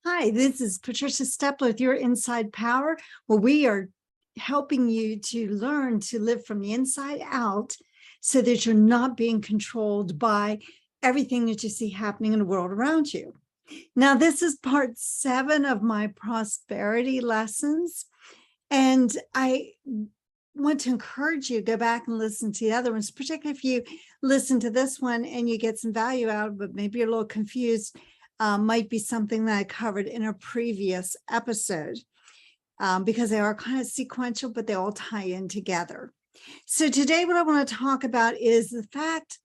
Hi, this is Patricia Stepler with Your Inside Power, where we are helping you to learn to live from the inside out so that you're not being controlled by everything that you see happening in the world around you. Now, this is part 7 of my prosperity lessons, and I want to encourage you to go back and listen to the other ones, particularly if you listen to this one and you get some value out of it, but maybe you're a little confused. Might be something that I covered in a previous episode because they are kind of sequential, but they all tie in together. So today what I want to talk about is the fact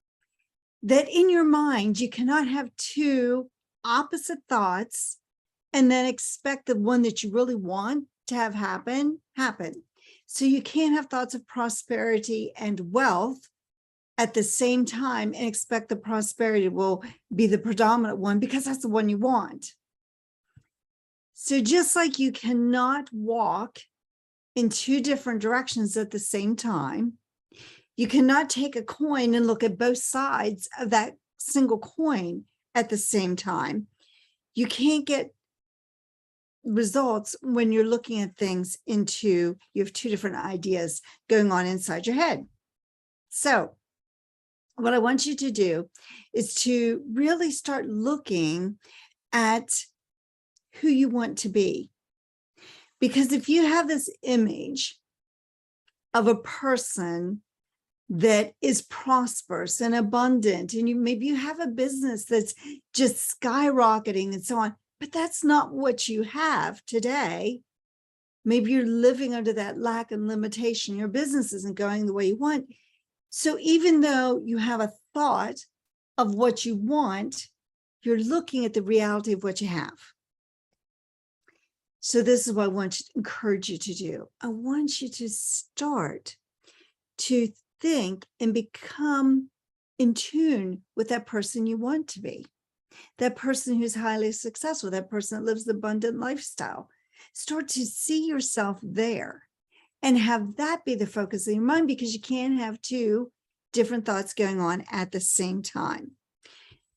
that in your mind, you cannot have two opposite thoughts and then expect the one that you really want to have happen. So you can't have thoughts of prosperity and wealth at the same time and expect the prosperity will be the predominant one because that's the one you want. So just like you cannot walk in two different directions at the same time, you cannot take a coin and look at both sides of that single coin at the same time. You can't get results when you're looking at things you have two different ideas going on inside your head. So what I want you to do is to really start looking at who you want to be. Because if you have this image of a person that is prosperous and abundant, and maybe you have a business that's just skyrocketing and so on, but that's not what you have today. Maybe you're living under that lack and limitation. Your business isn't going the way you want. So even though you have a thought of what you want, you're looking at the reality of what you have. So this is what I want to encourage you to do. I want you to start to think and become in tune with that person you want to be, that person who's highly successful, that person that lives the abundant lifestyle. Start to see yourself there. And have that be the focus of your mind, because you can't have two different thoughts going on at the same time.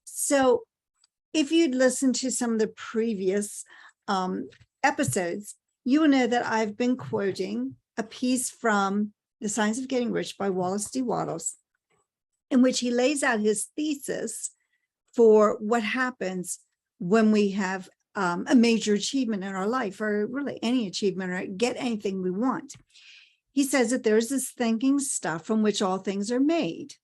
So if you'd listened to some of the previous episodes, you will know that I've been quoting a piece from The Science of Getting Rich by Wallace D. Wattles, in which he lays out his thesis for what happens when we have a major achievement in our life, or really any achievement, or get anything we want. He says that there's this thinking stuff from which all things are made,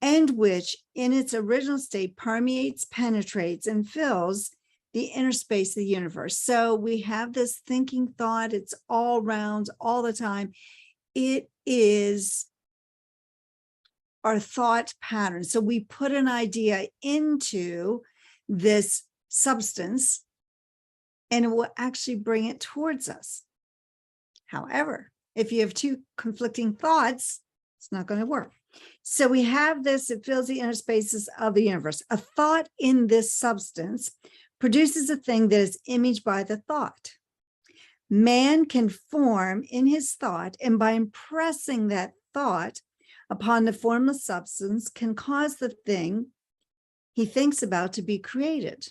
and which in its original state permeates, penetrates, and fills the inner space of the universe. So we have this thinking thought, it's all around all the time. It is our thought pattern. So we put an idea into this substance and it will actually bring it towards us. However, if you have two conflicting thoughts, it's not going to work. So we have this, it fills the inner spaces of the universe. A thought in this substance produces a thing that is imaged by the thought. Man can form in his thought, and by impressing that thought upon the formless substance, can cause the thing he thinks about to be created.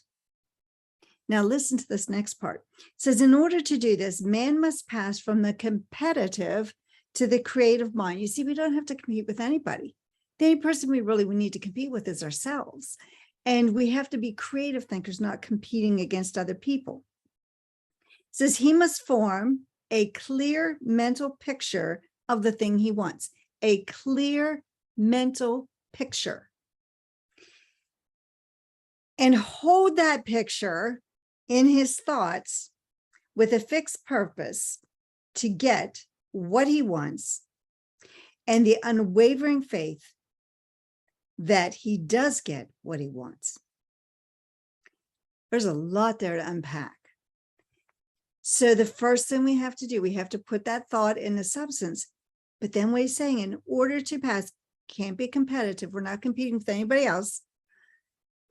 Now listen to this next part. It says, in order to do this, man must pass from the competitive to the creative mind. You see, we don't have to compete with anybody. The only person we need to compete with is ourselves. And we have to be creative thinkers, not competing against other people. It says he must form a clear mental picture of the thing he wants. A clear mental picture. And hold that picture in his thoughts with a fixed purpose to get what he wants, and the unwavering faith that he does get what he wants. There's a lot there to unpack. So the first thing we have to do, we have to put that thought in the substance. But then what he's saying, in order to pass, can't be competitive. We're not competing with anybody else.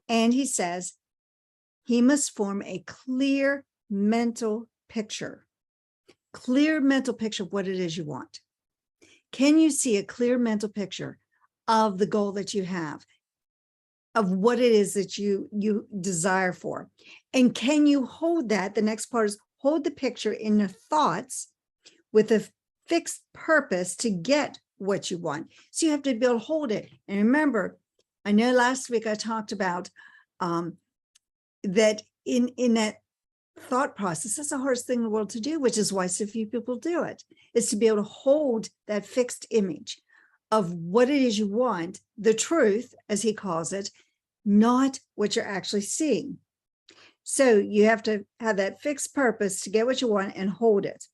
And he says, he must form a clear mental picture. Clear mental picture of what it is you want. Can you see a clear mental picture of the goal that you have? of what it is that you desire for. And can you hold that? The next part is hold the picture in your thoughts with a fixed purpose to get what you want. So you have to be able to hold it. And remember, I know last week I talked about that in that thought process, that's the hardest thing in the world to do, which is why so few people do it, is to be able to hold that fixed image of what it is you want, the truth, as he calls it, not what you're actually seeing. So you have to have that fixed purpose to get what you want and hold it.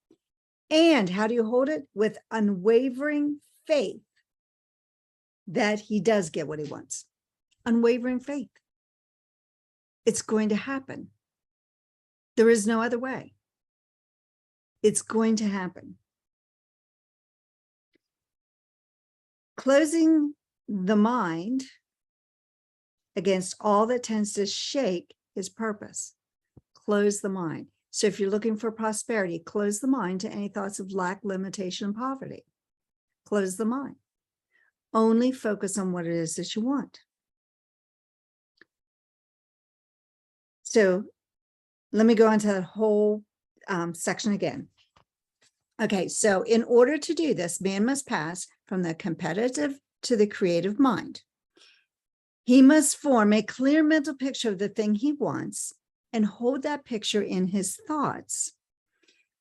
And how do you hold it? With unwavering faith that he does get what he wants. Unwavering faith. It's going to happen. There is no other way. It's going to happen. Closing the mind against all that tends to shake his purpose. Close the mind. So if you're looking for prosperity, close the mind to any thoughts of lack, limitation, and poverty. Close the mind. Only focus on what it is that you want. So let me go into that whole section again. Okay, so in order to do this, man must pass from the competitive to the creative mind. He must form a clear mental picture of the thing he wants and hold that picture in his thoughts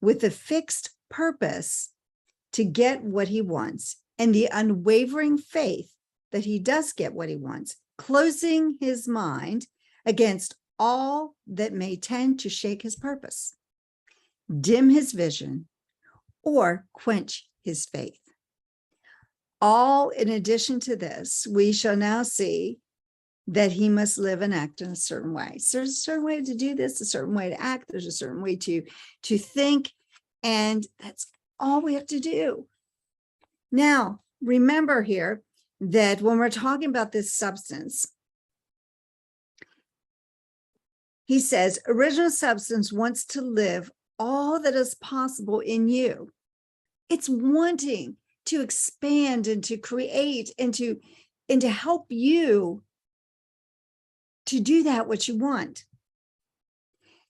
with a fixed purpose to get what he wants and the unwavering faith that he does get what he wants, closing his mind against all that may tend to shake his purpose, dim his vision, or quench his faith. All in addition to this, we shall now see that he must live and act in a certain way. So there's a certain way to do this, a certain way to act, there's a certain way to think, and that's all we have to do. Now, remember here that when we're talking about this substance, he says, original substance wants to live all that is possible in you. It's wanting to expand and to create and to help you to do that which you want.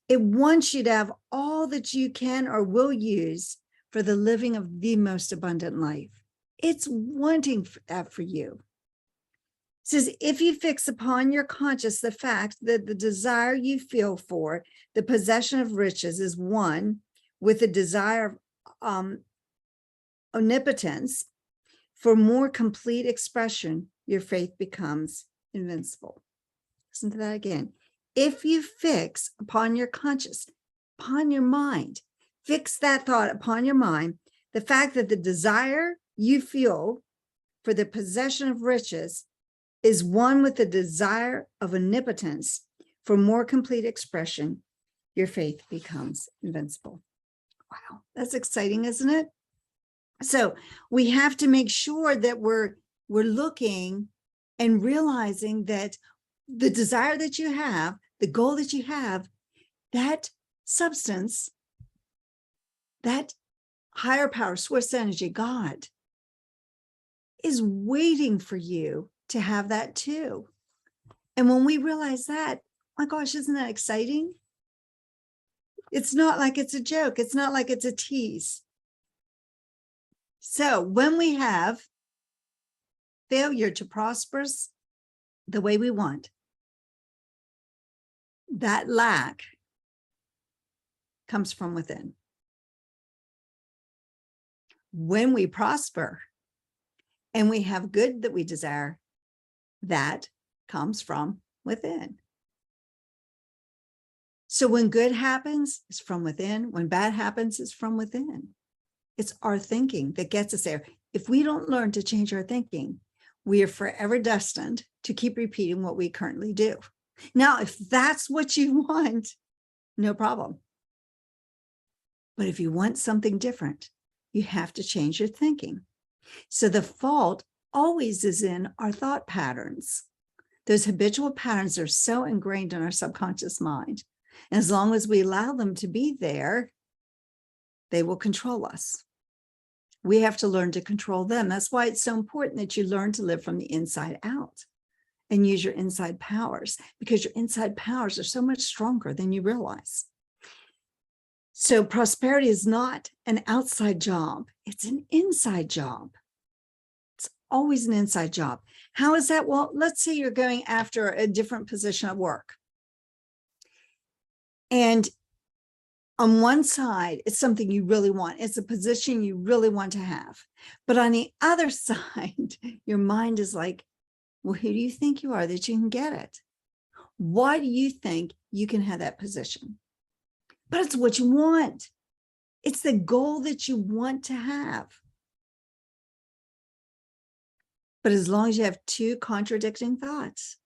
It wants you to have all that you can or will use for the living of the most abundant life. It's wanting that for you. It says, if you fix upon your conscience the fact that the desire you feel for the possession of riches is one with the desire of omnipotence for more complete expression, your faith becomes invincible. Listen to that again. If you fix upon your conscience, upon your mind, fix that thought upon your mind, the fact that the desire you feel for the possession of riches is one with the desire of omnipotence for more complete expression, your faith becomes invincible. Wow, that's exciting, isn't it? So we have to make sure that we're looking and realizing that the desire that you have, the goal that you have, that substance, that higher power, source energy, God, is waiting for you to have that too. And when we realize that, my gosh, isn't that exciting? It's not like it's a joke. It's not like it's a tease. So when we have failure to prosper the way we want, that lack comes from within. When we prosper and we have good that we desire, that comes from within. So when good happens, it's from within. When bad happens, it's from within. It's our thinking that gets us there. If we don't learn to change our thinking, we are forever destined to keep repeating what we currently do. Now, if that's what you want, no problem. But if you want something different, you have to change your thinking. So the fault always is in our thought patterns. Those habitual patterns are so ingrained in our subconscious mind. And as long as we allow them to be there, they will control us. We have to learn to control them. That's why it's so important that you learn to live from the inside out and use your inside powers, because your inside powers are so much stronger than you realize. So prosperity is not an outside job. It's an inside job. It's always an inside job. How is that? Well, let's say you're going after a different position at work. And on one side, it's something you really want. It's a position you really want to have. But on the other side, your mind is like, well, who do you think you are that you can get it? Why do you think you can have that position? But it's what you want. It's the goal that you want to have. But as long as you have two contradicting thoughts,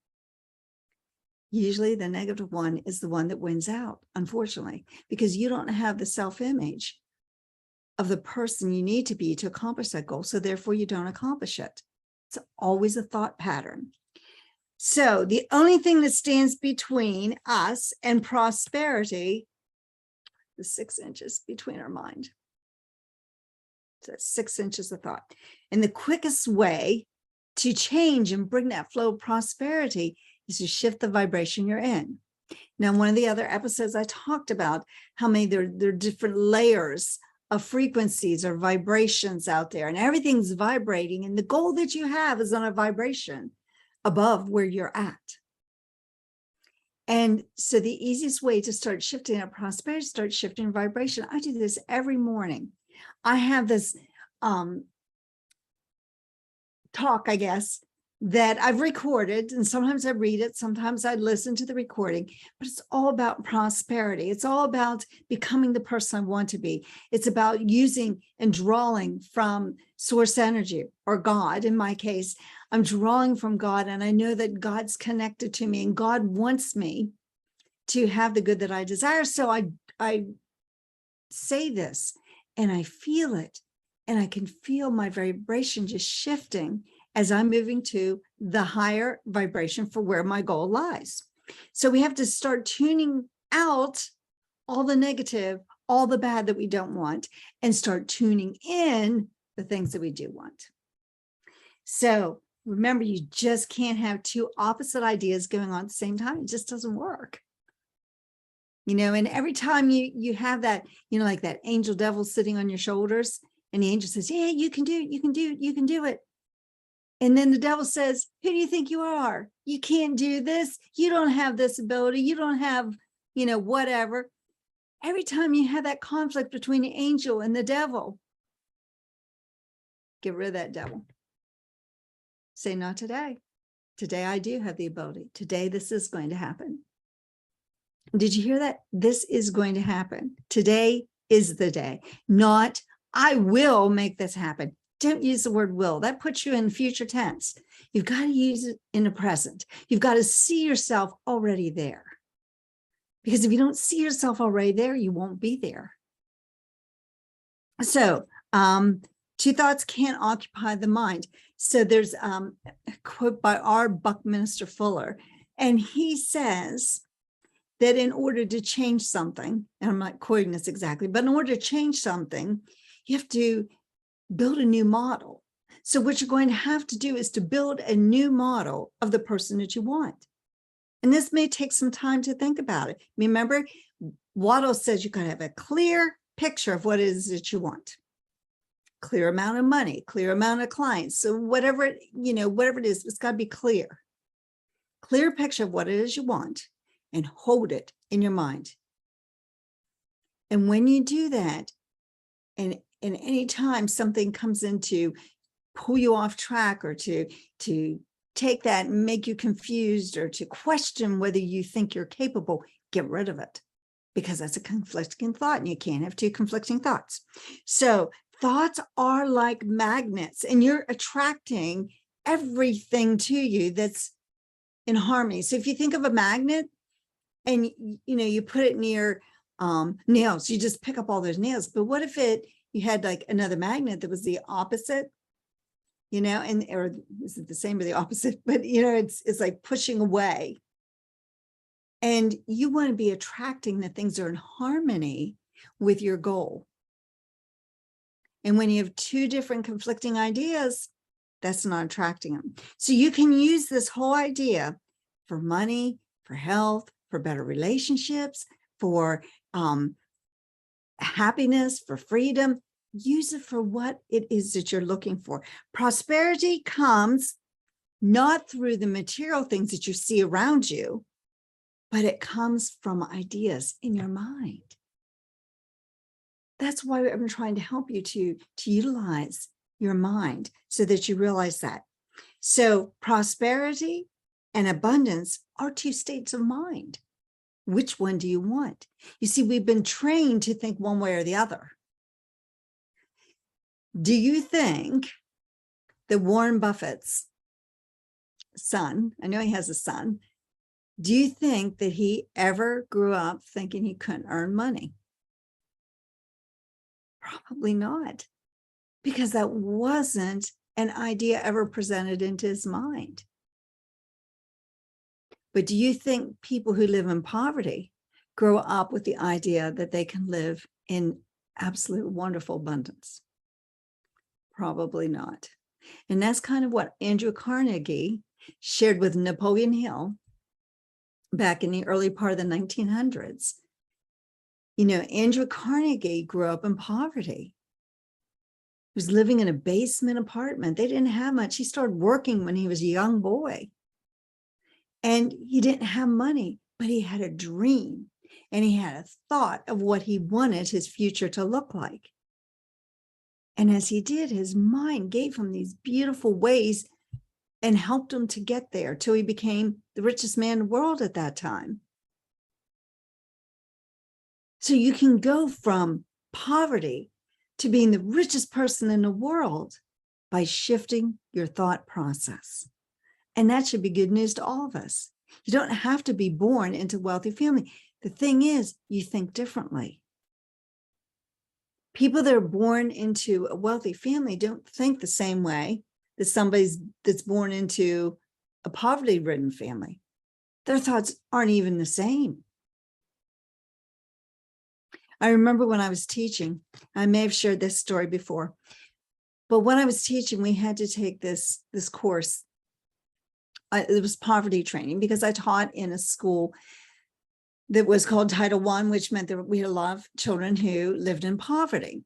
usually the negative one is the one that wins out, unfortunately, because you don't have the self-image of the person you need to be to accomplish that goal. So therefore you don't accomplish it. It's always a thought pattern. So the only thing that stands between us and prosperity, the 6 inches between our mind. So that's 6 inches of thought. And the quickest way to change and bring that flow of prosperity is to shift the vibration you're in. Now, one of the other episodes I talked about how many there are different layers of frequencies or vibrations out there, and everything's vibrating. And the goal that you have is on a vibration above where you're at. And so the easiest way to start shifting our prosperity, start shifting vibration. I do this every morning. I have this talk, I guess, that I've recorded, and sometimes I read it, sometimes I listen to the recording, but it's all about prosperity. It's all about becoming the person I want to be. It's about using and drawing from source energy, or God. In my case, I'm drawing from God, and I know that God's connected to me, and God wants me to have the good that I desire. So I say this, and I feel it, and I can feel my vibration just shifting as I'm moving to the higher vibration for where my goal lies. So we have to start tuning out all the negative, all the bad that we don't want, and start tuning in the things that we do want. So remember, you just can't have two opposite ideas going on at the same time. It just doesn't work. And every time you have that, like that angel devil sitting on your shoulders, and the angel says, yeah, you can do it, you can do it, you can do it. And then the devil says, who do you think you are? You can't do this. You don't have this ability. You don't have, whatever. Every time you have that conflict between the angel and the devil, get rid of that devil. Say, not today. Today I do have the ability. Today this is going to happen. Did you hear that? This is going to happen. Today is the day. Not, I will make this happen. Don't use the word will. That puts you in future tense. You've got to use it in the present. You've got to see yourself already there. Because if you don't see yourself already there, you won't be there. So, two thoughts can't occupy the mind. So there's a quote by R. Buckminster Fuller, and he says that in order to change something, and I'm not quoting this exactly, but in order to change something, you have to build a new model. So what you're going to have to do is to build a new model of the person that you want. And this may take some time to think about it. Remember, Wattles says you got to have a clear picture of what it is that you want. Clear amount of money, clear amount of clients. So whatever it is, it's got to be clear. Clear picture of what it is you want, and hold it in your mind. And when you do that, and any time something comes in to pull you off track, or to take that and make you confused, or to question whether you think you're capable, get rid of it, because that's a conflicting thought, and you can't have two conflicting thoughts. So thoughts are like magnets, and you're attracting everything to you that's in harmony. So if you think of a magnet, and you put it near nails, you just pick up all those nails. But what if you had like another magnet that was the opposite, or is it the same or the opposite? But it's like pushing away. And you want to be attracting the things that are in harmony with your goal. And when you have two different conflicting ideas, that's not attracting them. So you can use this whole idea for money, for health, for better relationships, for happiness, for freedom. Use it for what it is that you're looking for. Prosperity comes not through the material things that you see around you, but it comes from ideas in your mind. That's why I'm trying to help you to utilize your mind so that you realize that. So prosperity and abundance are two states of mind. Which one do you want? You see, we've been trained to think one way or the other. Do you think that Warren Buffett's son, I know he has a son, do you think that he ever grew up thinking he couldn't earn money? Probably not, because that wasn't an idea ever presented into his mind. But do you think people who live in poverty grow up with the idea that they can live in absolute wonderful abundance? Probably not. And that's kind of what Andrew Carnegie shared with Napoleon Hill back in the early part of the 1900s. You know, Andrew Carnegie grew up in poverty. He was living in a basement apartment. They didn't have much. He started working when he was a young boy. And he didn't have money, but he had a dream and he had a thought of what he wanted his future to look like. And as he did, his mind gave him these beautiful ways and helped him to get there till he became the richest man in the world at that time. So you can go from poverty to being the richest person in the world by shifting your thought process. And that should be good news to all of us. You don't have to be born into a wealthy family. The thing is, you think differently. People that are born into a wealthy family don't think the same way that somebody that's born into a poverty-ridden family. Their thoughts aren't even the same. I remember when I was teaching, I may have shared this story before, but when I was teaching, we had to take this course. It was poverty training because I taught in a school that was called Title I, which meant that we had a lot of children who lived in poverty.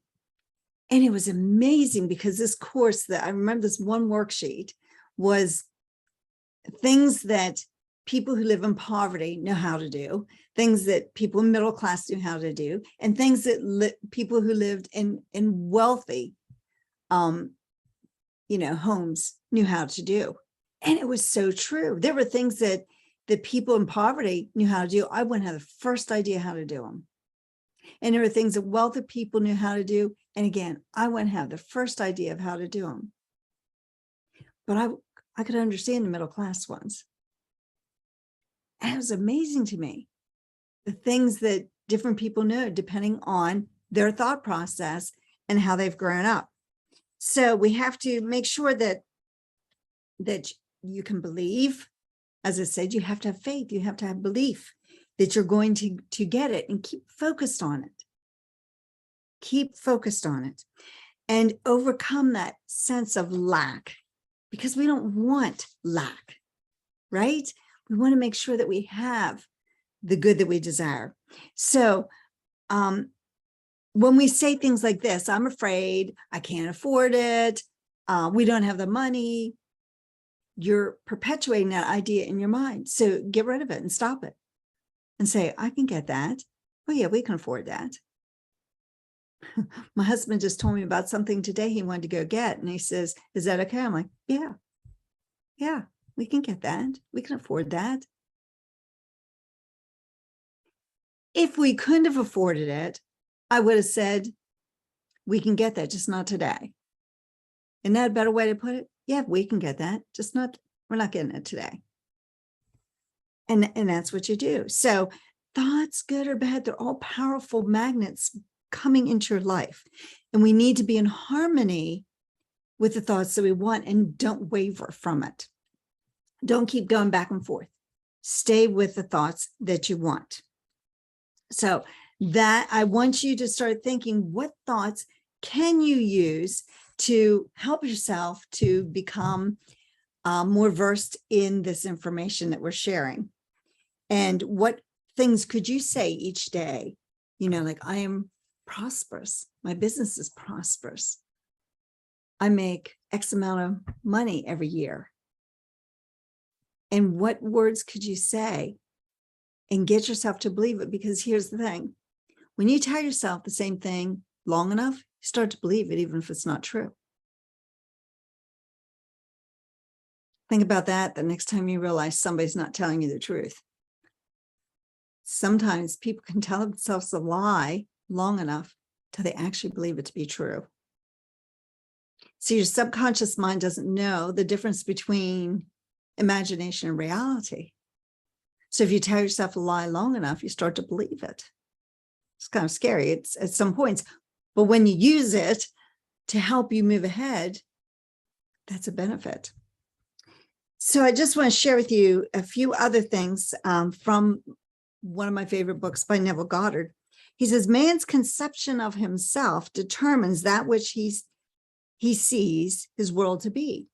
And it was amazing because this course, that I remember this one worksheet was things that people who live in poverty know how to do, things that people in middle class knew how to do, and things that people who lived in wealthy, homes knew how to do. And it was so true. There were things that people in poverty knew how to do. I wouldn't have the first idea how to do them. And there were things that wealthy people knew how to do. And again, I wouldn't have the first idea of how to do them. But I could understand the middle class ones. And it was amazing to me, the things that different people know depending on their thought process and how they've grown up. So we have to make sure that you can believe. As I said, you have to have faith. You have to have belief that you're going to get it, and keep focused on it. Keep focused on it and overcome that sense of lack, because we don't want lack, right? We want to make sure that we have the good that we desire. So when we say things like this, I'm afraid, I can't afford it, we don't have the money, you're perpetuating that idea in your mind. So get rid of it and stop it and say, I can get that. Oh yeah, we can afford that. My husband just told me about something today he wanted to go get. And he says, is that okay? I'm like, yeah, we can get that. We can afford that. If we couldn't have afforded it, I would have said, we can get that, just not today. Isn't that a better way to put it? Yeah, we can get that, just not, we're not getting it today. And that's what you do. So thoughts, good or bad, they're all powerful magnets coming into your life. And we need to be in harmony with the thoughts that we want, and don't waver from it. Don't keep going back and forth. Stay with the thoughts that you want. So that I want you to start thinking, what thoughts can you use to help yourself to become more versed in this information that we're sharing. And what things could you say each day? Like, I am prosperous. My business is prosperous. I make X amount of money every year. And what words could you say and get yourself to believe it? Because here's the thing. When you tell yourself the same thing long enough, you start to believe it, even if it's not true. Think about that the next time you realize somebody's not telling you the truth. Sometimes people can tell themselves a lie long enough till they actually believe it to be true. So your subconscious mind doesn't know the difference between imagination and reality. So if you tell yourself a lie long enough, you start to believe it. It's kind of scary. It's at some points, but when you use it to help you move ahead, that's a benefit. So I just want to share with you a few other things from one of my favorite books by Neville Goddard. He says, man's conception of himself determines that which he sees his world to be.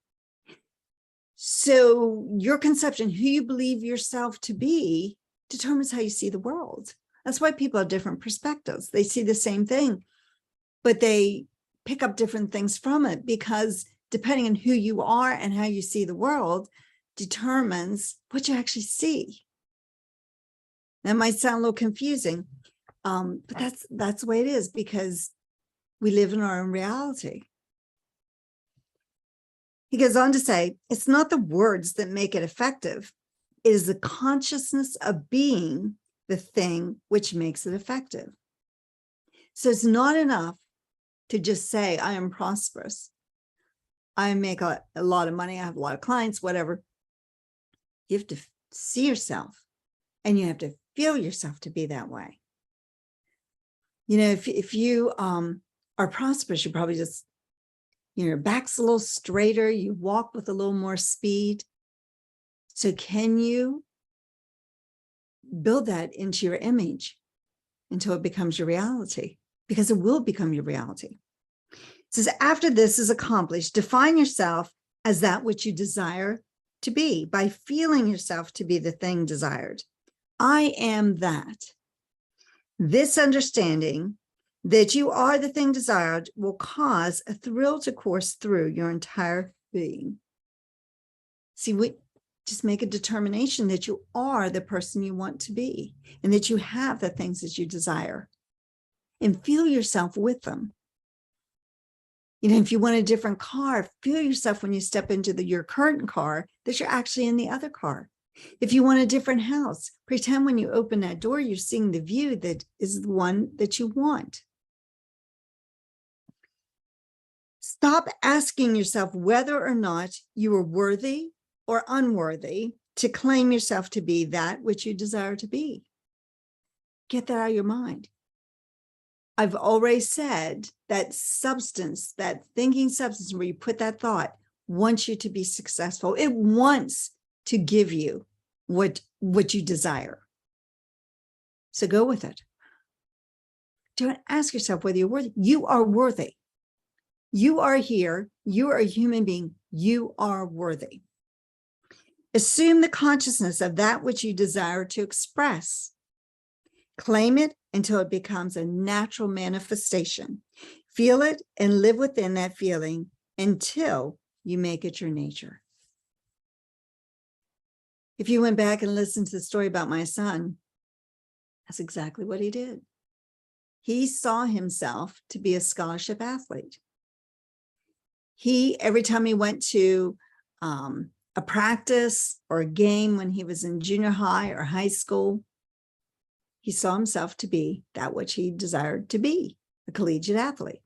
So your conception, who you believe yourself to be, determines how you see the world. That's why people have different perspectives. They see the same thing, but they pick up different things from it, because depending on who you are and how you see the world determines what you actually see. That might sound a little confusing, but that's the way it is, because we live in our own reality. He goes on to say, it's not the words that make it effective. It is the consciousness of being the thing which makes it effective. So it's not enough to just say, I am prosperous. I make a lot of money. I have a lot of clients, whatever. You have to see yourself, and you have to feel yourself to be that way. If you are prosperous, you probably just, your back's a little straighter, you walk with a little more speed. So can you build that into your image until it becomes your reality? Because it will become your reality. It says, after this is accomplished, define yourself as that which you desire to be by feeling yourself to be the thing desired. I am that. This understanding that you are the thing desired will cause a thrill to course through your entire being. See, we just make a determination that you are the person you want to be, and that you have the things that you desire, and feel yourself with them. If you want a different car, feel yourself when you step into your current car that you're actually in the other car. If you want a different house, pretend when you open that door, you're seeing the view that is the one that you want. Stop asking yourself whether or not you are worthy or unworthy to claim yourself to be that which you desire to be. Get that out of your mind. I've already said that substance, that thinking substance where you put that thought, wants you to be successful. It wants to give you what you desire. So go with it. Don't ask yourself whether you're worthy. You are worthy. You are here. You are a human being. You are worthy. Assume the consciousness of that which you desire to express. Claim it until it becomes a natural manifestation. Feel it and live within that feeling until you make it your nature. If you went back and listened to the story about my son, that's exactly what he did. He saw himself to be a scholarship athlete. Every time he went to a practice or a game when he was in junior high or high school, he saw himself to be that which he desired to be, a collegiate athlete.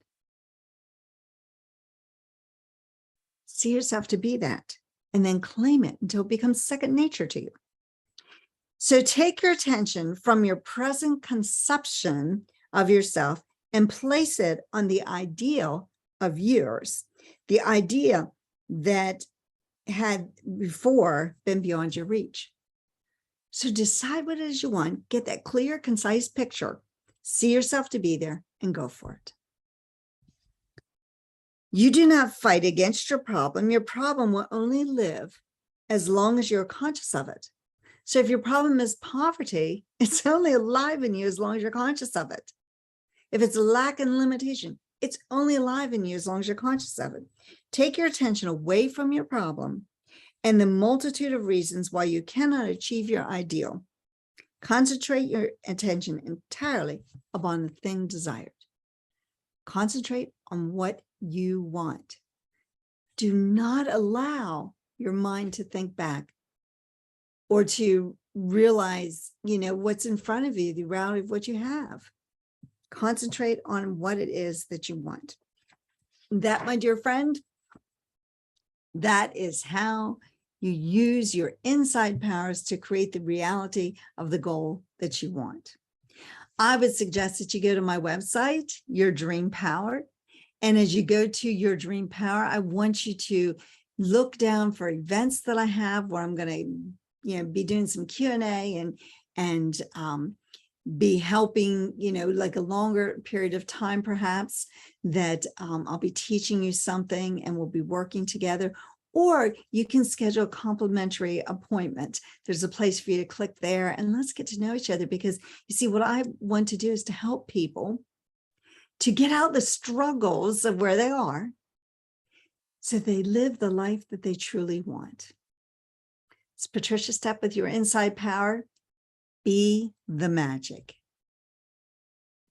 See yourself to be that, and then claim it until it becomes second nature to you. So take your attention from your present conception of yourself and place it on the ideal of yours, the idea that had before been beyond your reach. So decide what it is you want, get that clear, concise picture, see yourself to be there, and go for it. You do not fight against your problem. Your problem will only live as long as you're conscious of it. So if your problem is poverty, it's only alive in you as long as you're conscious of it. If it's a lack and limitation, it's only alive in you as long as you're conscious of it. Take your attention away from your problem and the multitude of reasons why you cannot achieve your ideal. Concentrate your attention entirely upon the thing desired. Concentrate on what you want. Do not allow your mind to think back or to realize, what's in front of you, the reality of what you have. Concentrate on what it is that you want. That, my dear friend, that is how you use your inside powers to create the reality of the goal that you want. I would suggest that you go to my website, Your Dream Power. And as you go to Your Dream Power, I want you to look down for events that I have where I'm going to, be doing some Q&A and be helping, like a longer period of time, perhaps, that I'll be teaching you something and we'll be working together. Or you can schedule a complimentary appointment. There's a place for you to click there and let's get to know each other, because you see, what I want to do is to help people to get out the struggles of where they are so they live the life that they truly want. It's Patricia Stepler with your inside power. Be the magic.